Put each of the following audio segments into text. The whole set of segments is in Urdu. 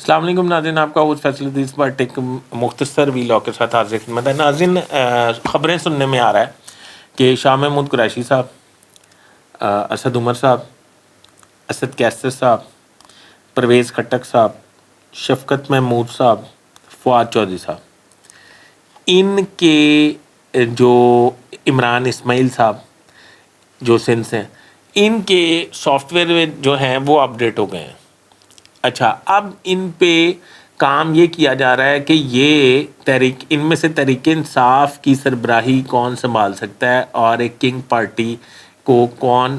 السلام علیکم ناظرین، آپ کا ہوسٹ فیصل ادریس بٹ ایک مختصر ویلاگ کے ساتھ حاضر خدمت ہے۔ ناظرین، خبریں سننے میں آ رہا ہے کہ شاہ محمود قریشی صاحب، اسد عمر صاحب، اسد کیسر صاحب، پرویز خٹک صاحب، شفقت محمود صاحب، فواد چودھری صاحب، ان کے جو عمران اسماعیل صاحب جو سندھ سے ہیں، ان کے سافٹ ویئر جو ہیں وہ اپڈیٹ ہو گئے ہیں۔ اچھا، اب ان پہ کام یہ کیا جا رہا ہے کہ یہ ان میں سے تحریک انصاف کی سربراہی کون سنبھال سکتا ہے اور ایک کنگ پارٹی کو کون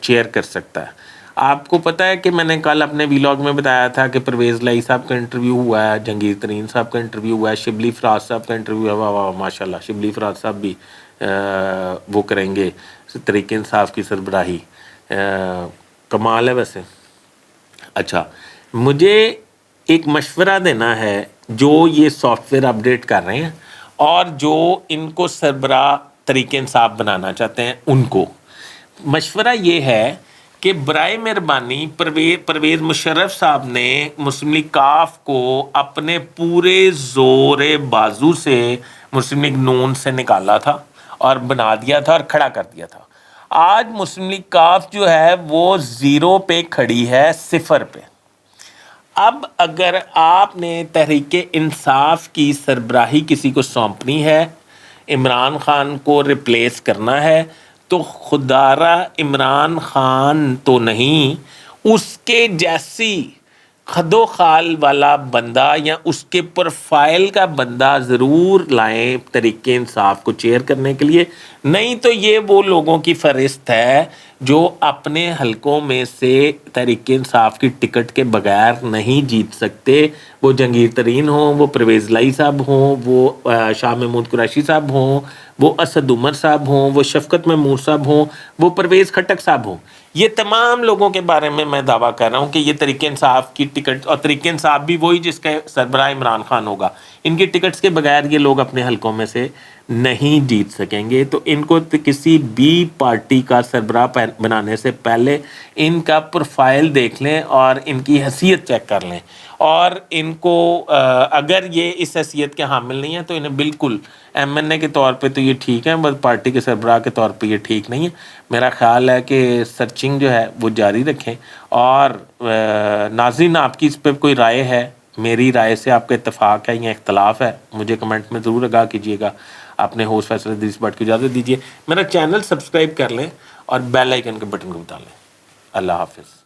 چیئر کر سکتا ہے۔ آپ کو پتہ ہے کہ میں نے کل اپنے ویلاگ میں بتایا تھا کہ پرویز لائی صاحب کا انٹرویو ہوا ہے، جہانگیر ترین صاحب کا انٹرویو ہوا ہے، شبلی فراز صاحب کا انٹرویو ہوا۔ واہ ماشاء اللہ، شبلی فراز صاحب بھی وہ کریں گے تحریک انصاف کی سربراہی، کمال ہے ویسے۔ اچھا، مجھے ایک مشورہ دینا ہے جو یہ سافٹ ویئر اپڈیٹ کر رہے ہیں اور جو ان کو سربراہ تحریک انصاف بنانا چاہتے ہیں، ان کو مشورہ یہ ہے کہ برائے مہربانی پرویز مشرف صاحب نے مسلم لیگ کاف کو اپنے پورے زور بازو سے مسلم لیگ نون سے نکالا تھا اور بنا دیا تھا اور کھڑا کر دیا تھا۔ آج مسلم لیگ کاف جو ہے وہ 0 پہ کھڑی ہے، 0 پہ۔ اب اگر آپ نے تحریک انصاف کی سربراہی کسی کو سونپنی ہے، عمران خان کو ریپلیس کرنا ہے، تو خدا را عمران خان تو نہیں، اس کے جیسی خد و خال والا بندہ یا اس کے پروفائل کا بندہ ضرور لائیں تحریک انصاف کو چیئر کرنے کے لیے۔ نہیں تو یہ وہ لوگوں کی فہرست ہے جو اپنے حلقوں میں سے تحریک انصاف کی ٹکٹ کے بغیر نہیں جیت سکتے، وہ جہانگیر ترین ہوں، وہ پرویز لائی صاحب ہوں، وہ شاہ محمود قریشی صاحب ہوں، وہ اسد عمر صاحب ہوں، وہ شفقت محمود صاحب ہوں، وہ پرویز خٹک صاحب ہوں۔ یہ تمام لوگوں کے بارے میں دعویٰ کر رہا ہوں کہ یہ تحریک انصاف کی ٹکٹ، اور تحریک انصاف بھی وہی جس کا سربراہ عمران خان ہوگا، ان کی ٹکٹس کے بغیر یہ لوگ اپنے حلقوں میں سے نہیں جیت سکیں گے۔ تو ان کو کسی بھی پارٹی کا سربراہ بنانے سے پہلے ان کا پروفائل دیکھ لیں اور ان کی حیثیت چیک کر لیں، اور ان کو اگر یہ اس حیثیت کے حامل نہیں ہیں تو انہیں بالکل ایم این اے کے طور پہ تو یہ ٹھیک ہے، بس پارٹی کے سربراہ کے طور پہ یہ ٹھیک نہیں ہے۔ میرا خیال ہے کہ سرچنگ جو ہے وہ جاری رکھیں۔ اور ناظرین، آپ کی اس پہ کوئی رائے ہے؟ میری رائے سے آپ کا اتفاق ہے یا اختلاف ہے؟ مجھے کمنٹ میں ضرور آگاہ کیجیے گا۔ اپنے ہوسٹ فیصل ادریس بٹ کو اجازت دیجیے، میرا چینل سبسکرائب کر لیں اور بیل آئیکن کے بٹن کو بتا لیں۔ اللہ حافظ۔